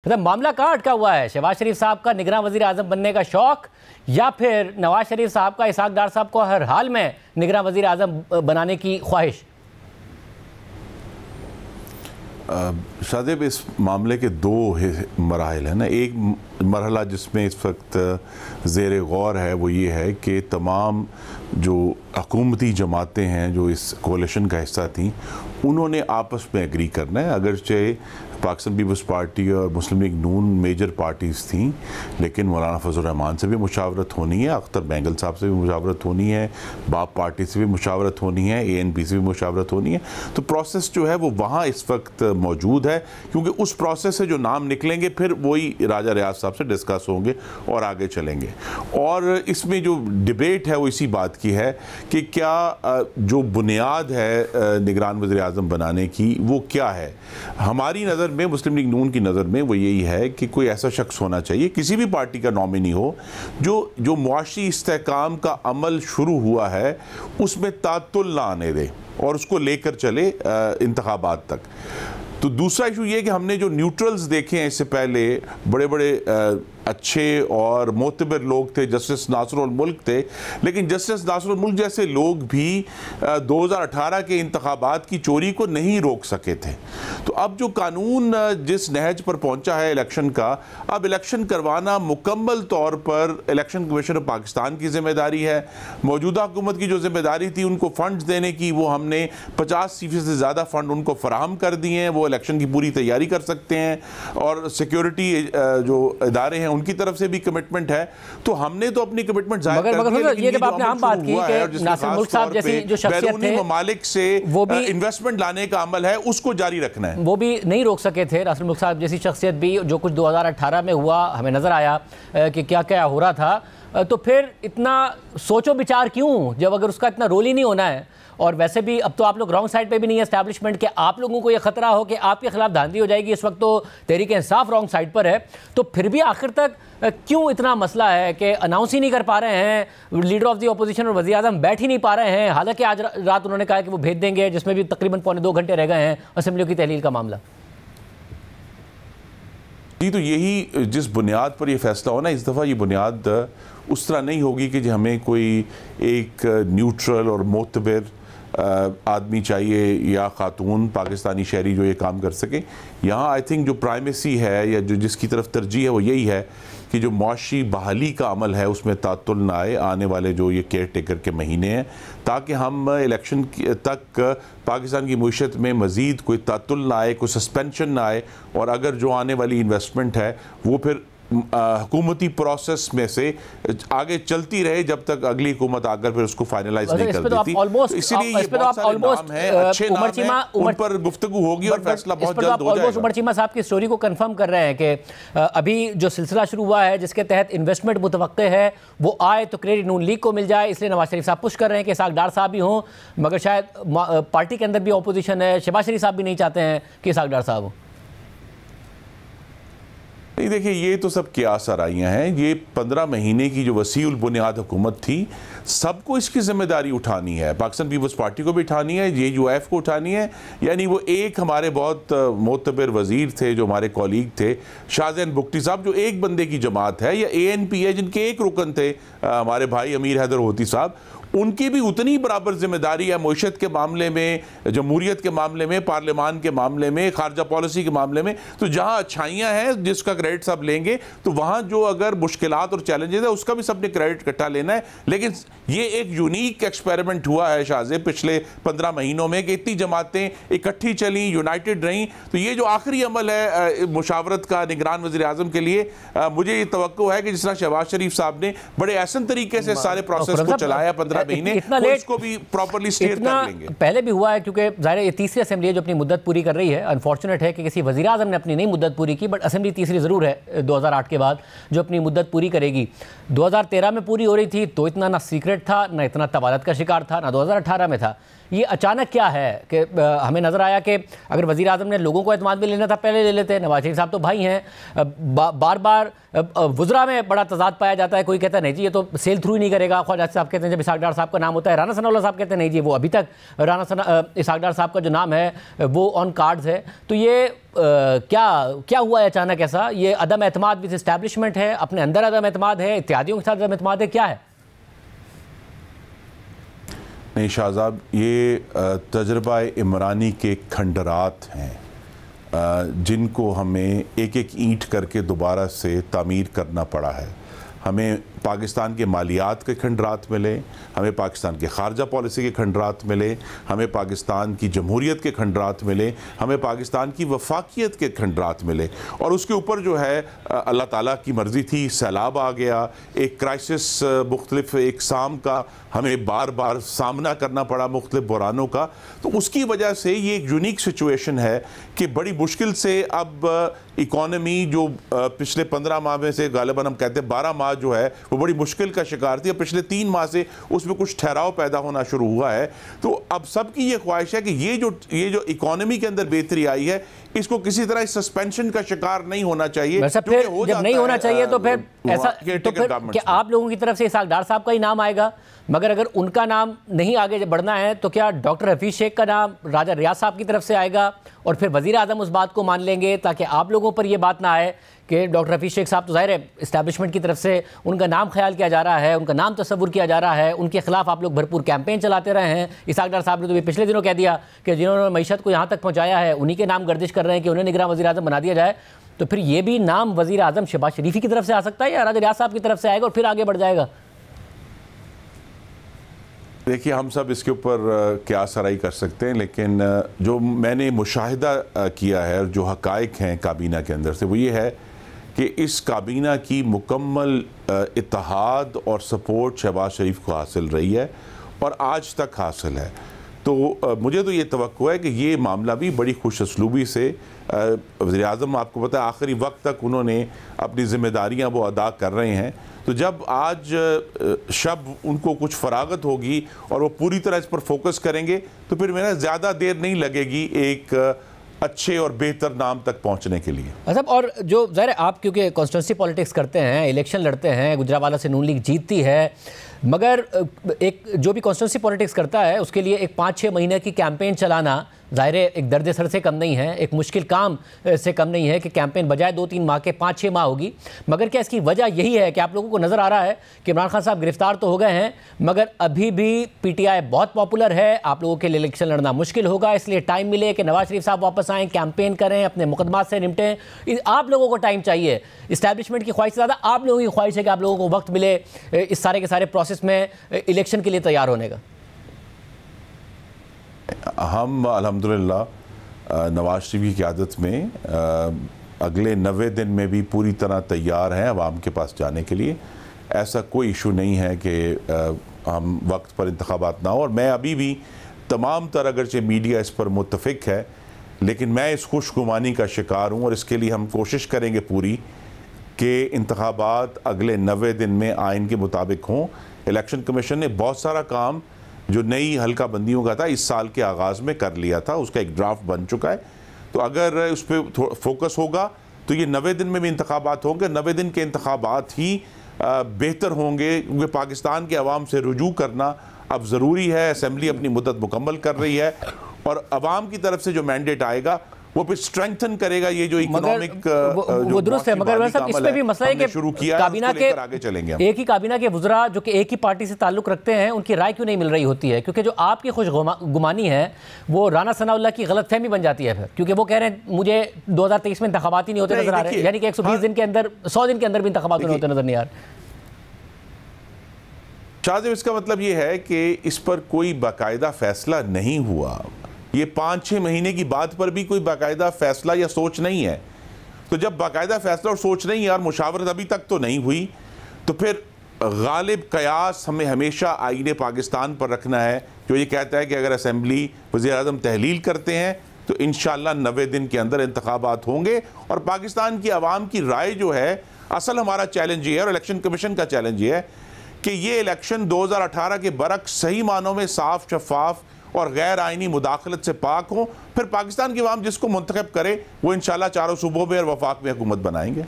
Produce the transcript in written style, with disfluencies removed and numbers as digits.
मतलब मामला कहाँ अटका हुआ है? शहबाज शरीफ साहब का निगरान वजीर आजम बनने का शौक या फिर नवाज शरीफ साहब का इसहाक डार साहब को हर हाल में निगरान वजीर आजम बनाने की ख्वाहिश? शादेब, इस मामले के दो मराहल हैं ना। एक मरहला जिसमें इस वक्त ज़ेर गौर है वो ये है कि तमाम जो हुकूमती जमातें हैं जो इस कोalition का हिस्सा थी उन्होंने आपस में एग्री करना है। अगरचे पाकिस्तान पीपल्स पार्टी और मुस्लिम लीग नून मेजर पार्टीज़ थी, लेकिन मौलाना फजल रहमान से भी मुशावरत होनी है, अख्तर बैंगल साहब से भी मुशावरत होनी है, बाप पार्टी से भी मुशावरत होनी है, ANP से भी मुशावरत होनी है। तो प्रोसेस जो है वो वहाँ इस वक्त मौजूद है, क्योंकि उस प्रोसेस से जो नाम निकलेंगे फिर वही राजा रियाज साहब से डिस्कस होंगे और आगे चलेंगे। और इसमें जो डिबेट है वो इसी बात की है कि क्या जो बुनियाद है निगरान वज़ीर आज़म बनाने की वो क्या है। हमारी नज़र में, मुस्लिम लीग नून की नज़र में वो यही है कि कोई ऐसा शख्स होना चाहिए, किसी भी पार्टी का नॉमिनी हो, जो मुआशी इस्तेहकाम का अमल शुरू हुआ है उसमें तातुल ना आने दे और उसको लेकर चले इंतखाबात तक। तो दूसरा इशू ये कि हमने जो न्यूट्रल्स देखे हैं इससे पहले, बड़े बड़े अच्छे और मोतबर लोग थे, जस्टिस नासरुल मुल्क थे, लेकिन जस्टिस नासरुल मुल्क जैसे लोग भी 2018 के इंतखाबात की चोरी को नहीं रोक सके थे। तो अब जो कानून जिस नहज पर पहुंचा है इलेक्शन का, अब इलेक्शन करवाना मुकम्मल तौर पर इलेक्शन कमीशन ऑफ पाकिस्तान की जिम्मेदारी है। मौजूदा हुकूमत की जो जिम्मेदारी थी उनको फ़ंड्स देने की, वो हमने 50% से ज़्यादा फ़ंड उनको फराहम कर दिए हैं, वो इलेक्शन की पूरी तैयारी कर सकते हैं। और सिक्योरिटी जो इदारे हैं उनकी तरफ से भी कमिटमेंट है। तो हमने तो अपनी कमिटमेंट जाहिर कर दी है, ये जब आपने आम बात की कि नासिर मुल्क साहब जैसी जो शख्सियत थे, ममालिक से वो भी इन्वेस्टमेंट लाने का अमल है, उसको जारी रखना है, वो भी नहीं रोक सके थे। नासिर मुल्क साहब जैसी शख्सियत भी, जो कुछ 2018 में हुआ हमें नजर आया कि क्या क्या हो रहा था। तो फिर इतना सोचो विचार क्यों, जब अगर उसका इतना रोल ही नहीं होना है। और वैसे भी अब तो आप लोग रॉन्ग साइड पे भी नहीं है एस्टैब्लिशमेंट के, आप लोगों को ये खतरा हो कि आपके खिलाफ धांधली हो जाएगी। इस वक्त तो तहरीक इंसाफ रॉन्ग साइड पर है, तो फिर भी आखिर तक क्यों इतना मसला है कि अनाउंस ही नहीं कर पा रहे हैं, लीडर ऑफ द अपोजिशन और वज़ीर आज़म बैठ ही नहीं पा रहे हैं। हालांकि आज रात उन्होंने कहा कि वो भेज देंगे, जिसमें भी तकरीबन 2.25 घंटे रह गए हैं असेंबली की तहलील का मामला। जी, तो यही जिस बुनियाद पर यह फैसला होना, इस दफ़ा ये बुनियाद उस तरह नहीं होगी कि हमें कोई एक न्यूट्रल और मोतबर आदमी चाहिए या खातून पाकिस्तानी शहरी जो ये काम कर सके। यहाँ आई थिंक जो प्राइमेसी है या जो जिसकी तरफ तरजीह है वो यही है कि जो मुआशी बहाली का अमल है उसमें तातुल ना आए आने वाले जो ये केयर टेकर के महीने हैं, ताकि हम इलेक्शन तक पाकिस्तान की मुईशत में मज़ीद कोई तातुल ना आए, कोई सस्पेंशन ना आए। और अगर जो आने वाली इन्वेस्टमेंट है वो फिर हुकूमती प्रोसेस में से आगे चलती रहे जब तक अगली हुकूमत आकर फिर उसको फाइनलाइज नहीं कर देती। तो इसलिए ये बहुत सारे नाम हैं, अच्छे नाम हैं, उन पर गुफ्तगू होगी और फैसला बहुत जल्द हो जाएगा। उमर चीमा साहब की स्टोरी को कंफर्म कर रहे हैं कि अभी जो सिलसिला शुरू हुआ है जिसके तहत इन्वेस्टमेंट मुतवक्के है वो आए तो क्रेडिट नून लीग को मिल जाए, इसलिए नवाज शरीफ साहब पुश कर रहे हैं कि इसहाक डार साहब भी हों, मगर शायद पार्टी के अंदर भी अपोजिशन है, शहबाज शरीफ साहब भी नहीं चाहते हैं कि इसहाक डार साहब हो। नहीं, देखिए, ये तो सब कियास आराइयाँ हैं। ये 15 महीने की जो वसीउल बुनियाद हुकूमत थी, सबको इसकी जिम्मेदारी उठानी है। पाकिस्तान पीपल्स पार्टी को भी उठानी है, JUF को उठानी है। यानी वो एक हमारे बहुत मोतबर वज़ीर थे जो हमारे कॉलीग थे, शाहजहान बुगटी साहब, जो एक बंदे की जमात है, या ANP है जिनके एक रुकन थे हमारे भाई अमीर हैदर होती साहब, उनकी भी उतनी बराबर जिम्मेदारी है मुईशत के मामले में, जमहूरियत के मामले में, पार्लियामान के मामले में, खारजा पॉलिसी के मामले में। तो जहाँ अच्छाइयाँ हैं जिसका क्रेडिट सब लेंगे, तो वहाँ जो अगर मुश्किलात और चैलेंजेस है उसका भी सबने क्रेडिट इकट्ठा लेना है। लेकिन ये एक यूनिक एक्सपेरिमेंट हुआ है शाहजेब पिछले 15 महीनों में कि इतनी जमातें इकट्ठी चली, यूनाइटेड रहीं। तो ये जो आखिरी अमल है मुशावरत का निगरान वज़ीर आज़म के लिए, मुझे ये तवक्को है कि जिस तरह शहबाज शरीफ साहब ने बड़े आसान तरीके से सारे प्रोसेस को चलाया 15 महीने, इतना लेट को भी प्रॉपर्ली स्टेयर कर लेंगे। पहले भी हुआ है, क्योंकि ज़ाहिर ये तीसरी असेंबली है जो अपनी मुद्दत पूरी कर रही है। अनफॉर्चुनेट है कि किसी वज़ीर आज़म ने अपनी नहीं मुद्दत पूरी की, बट असेंबली तीसरी ज़रूर है 2008 के बाद जो अपनी मुद्दत पूरी करेगी। 2013 में पूरी हो रही थी तो इतना ना सीक्रेट था, ना इतना तवालत का शिकार था, ना 2018 में था। ये अचानक क्या है कि हमें नज़र आया कि अगर वज़ीर आज़म ने लोगों को एतमाद में लेना था पहले ले लेते। नवाज शरीफ साहब तो भाई हैं, बार बार वुज़रा में बड़ा तजाद पाया जाता है। कोई कहता है नहीं जी ये तो सेल थ्रू ही नहीं करेगा, ख्वाजा साहब कहते हैं जब इसहाक डार साहब का नाम होता है, राना सनाउल्लाह साहब कहते हैं नहीं जी वो अभी तक इसहाक डार साहब का जो नाम है वो ऑन कार्ड्स है। तो ये क्या हुआ है अचानक ऐसा? ये अदम एतमाद विद इस्टेब्लिशमेंट है, अपने अंदर अदम एतमाद है, इत्यादियों के साथ अदम एतमाद है, क्या है? नहीं शाहज़ाब, ये तजर्बा इमरानी के खंडरात हैं जिनको हमें एक एक ईंट करके दोबारा से तामीर करना पड़ा है। हमें पाकिस्तान के मालियात के खंडरात मिले, हमें पाकिस्तान के खारजा पॉलिसी के खंडरात मिले, हमें पाकिस्तान की जमहूरियत के खंडरात मिले, हमें पाकिस्तान की वफाकियत के खंडरात मिले। और उसके ऊपर जो है अल्लाह ताला की मर्ज़ी थी, सैलाब आ गया, एक क्राइसिस मुख्तलिफ एक शाम का हमें बार बार सामना करना पड़ा मुख्तलिफ बुरानों का। तो उसकी वजह से ये एक यूनिक सिचुएशन है कि बड़ी मुश्किल से अब इकॉनमी जो पिछले 15 माह में से गालिबन हम कहते हैं 12 माह जो है वो बड़ी मुश्किल का शिकार थी, पिछले 3 माह से उसमें कुछ ठहराव पैदा होना शुरू हुआ है। तो अब सबकी ये ख्वाहिश है कि ये जो इकॉनमी के अंदर बेहतरी आई है इसको किसी तरह सस्पेंशन का शिकार नहीं होना चाहिए। फिर जब नहीं होना चाहिए तो फिर ऐसा तो फिर क्या आप लोगों की तरफ से इसहाक डार साहब का ही नाम आएगा? मगर अगर उनका नाम नहीं आगे बढ़ना है तो क्या डॉक्टर हफीज़ शेख का नाम राजा रियाज साहब की तरफ से आएगा और फिर वज़ीर आज़म उस बात को मान लेंगे ताकि आप लोगों पर यह बात ना आए कि डॉक्टर हफीज़ शेख साहब तो ज़ाहिर है इस्टेब्लिशमेंट की तरफ से उनका नाम ख्याल किया जा रहा है, उनका नाम तस्वुर किया जा रहा है, उनके खिलाफ आप लोग भरपूर कैंपेन चलाते रहे हैं। इसहाक डार साहब ने तो भी पिछले दिनों कह दिया कि जिन्होंने मईशत को यहाँ तक पहुँचाया है उन्हीं के नाम गर्दिश कर रहे हैं कि उन्हें निगरान वज़ीर आज़म बना दिया जाए। तो फिर ये भी नाम वज़ीर आज़म शहबाज शरीफ़ी की तरफ से आ सकता है या राजा रियाज साहब की तरफ से आएगा और फिर आगे बढ़ जाएगा? देखिए हम सब इसके ऊपर क्या सराई कर सकते हैं, लेकिन जो मैंने मुशाहिदा किया है और जो हक़ाइक़ हैं काबीना के अंदर से वो ये है कि इस काबीना की मुकम्मल इत्तेहाद और सपोर्ट शहबाज शरीफ को हासिल रही है और आज तक हासिल है। तो मुझे तो ये तवक्को है कि ये मामला भी बड़ी खुश असलूबी से वज़ीर आज़म आपको पता है आखिरी वक्त तक उन्होंने अपनी ज़िम्मेदारियाँ वो अदा कर रहे हैं। तो जब आज शब उनको कुछ फरागत होगी और वो पूरी तरह इस पर फोकस करेंगे तो फिर मेरा ज़्यादा देर नहीं लगेगी एक अच्छे और बेहतर नाम तक पहुंचने के लिए। अच्छा, और जो ज़ाहिर आप क्योंकि कॉन्स्टिट्यूंसी पॉलिटिक्स करते हैं, इलेक्शन लड़ते हैं, गुजरावाला से नून लीग जीतती है, मगर एक जो भी कॉन्स्टिट्यूंसी पॉलिटिक्स करता है उसके लिए एक 5-6 महीने की कैंपेन चलाना ज़ाहिर है एक दर्द सर से कम नहीं है, एक मुश्किल काम से कम नहीं है कि कैंपेन बजाय 2-3 माह के 5-6 माह होगी। मगर क्या इसकी वजह यही है कि आप लोगों को नज़र आ रहा है कि इमरान खान साहब गिरफ्तार तो हो गए हैं मगर अभी भी पीटीआई बहुत पॉपुलर है, आप लोगों के लिए इलेक्शन लड़ना मुश्किल होगा, इसलिए टाइम मिले कि नवाज शरीफ साहब वापस आएँ, कैंपेन करें, अपने मुकदमात से निपटें। आप लोगों को टाइम चाहिए, इस्टेब्लिशमेंट की ख्वाहिश से ज़्यादा आप लोगों की ख्वाहिश है कि आप लोगों को वक्त मिले इस सारे के सारे प्रोसेस में इलेक्शन के लिए तैयार होने का। हम अल्हम्दुलिल्लाह नवाज शरीफ की क़यादत में अगले 90 दिन में भी पूरी तरह तैयार हैं अवाम के पास जाने के लिए। ऐसा कोई इशू नहीं है कि हम वक्त पर इंतखाबात ना हो। और मैं अभी भी तमाम तर अगरचे मीडिया इस पर मुत्तफ़िक है लेकिन मैं इस खुशगुमानी का शिकार हूँ और इसके लिए हम कोशिश करेंगे पूरी कि इंतखाबात अगले 90 दिन में आइन के मुताबिक हों। इलेक्शन कमीशन ने बहुत सारा काम जो नई हल्का बंदियों का था इस साल के आगाज़ में कर लिया था, उसका एक ड्राफ्ट बन चुका है। तो अगर उस पर फोकस होगा तो ये 90 दिन में भी इंतखाबात होंगे। 90 दिन के इंतखाबात ही बेहतर होंगे क्योंकि पाकिस्तान के अवाम से रुजू करना अब ज़रूरी है। असम्बली अपनी मुद्दत मुकम्मल कर रही है और अवाम की तरफ से जो मैंडेट आएगा वो फिर स्ट्रेंथन करेगा ये जो इकोनॉमिक वो दुरुस्त है। मगर सब इसमें भी मसला है कि शुरू किया काबीना के आगे चलेंगे। एक ही काबीना के वुज़रा जो कि एक ही पार्टी से ताल्लुक़ रखते हैं उनकी राय क्यों नहीं मिल रही होती है? क्योंकि जो आपकी खुशगुमानी है वो राना सनाउल्लाह की गलतफहमी बन जाती है फिर, क्योंकि वो कह रहे हैं मुझे 2023 में इंतखाबात ही नहीं होते नजर आ रहे हैं, यानी कि 120 दिन के अंदर 100 दिन के अंदर भी इंतखाबात नहीं होते नजर नहीं आ रहे। शाहज़ेब, इसका मतलब ये है कि इस पर कोई बाकायदा फैसला नहीं हुआ। ये 5-6 महीने की बात पर भी कोई बाकायदा फैसला या सोच नहीं है। तो जब बाकायदा फैसला और सोच नहीं है और मुशावरत अभी तक तो नहीं हुई तो फिर गालिब कयास हमें हमेशा आईने पाकिस्तान पर रखना है जो ये कहता है कि अगर असम्बली वज़ीर आज़म तहलील करते हैं तो इंशाअल्लाह 90 दिन के अंदर इंतखाबात होंगे और पाकिस्तान की आवाम की राय जो है, असल हमारा चैलेंज ये है और इलेक्शन कमीशन का चैलेंज ये है कि ये इलेक्शन 2018 के बरक्स सही मानों में साफ, शफाफ और गैर आइनी मुदाखलत से पाक हों, फिर पाकिस्तान की अवाम जिसको मुंतखब करे वो इंशाल्लाह चारों सूबों में और वफाक में हुकूमत बनाएंगे।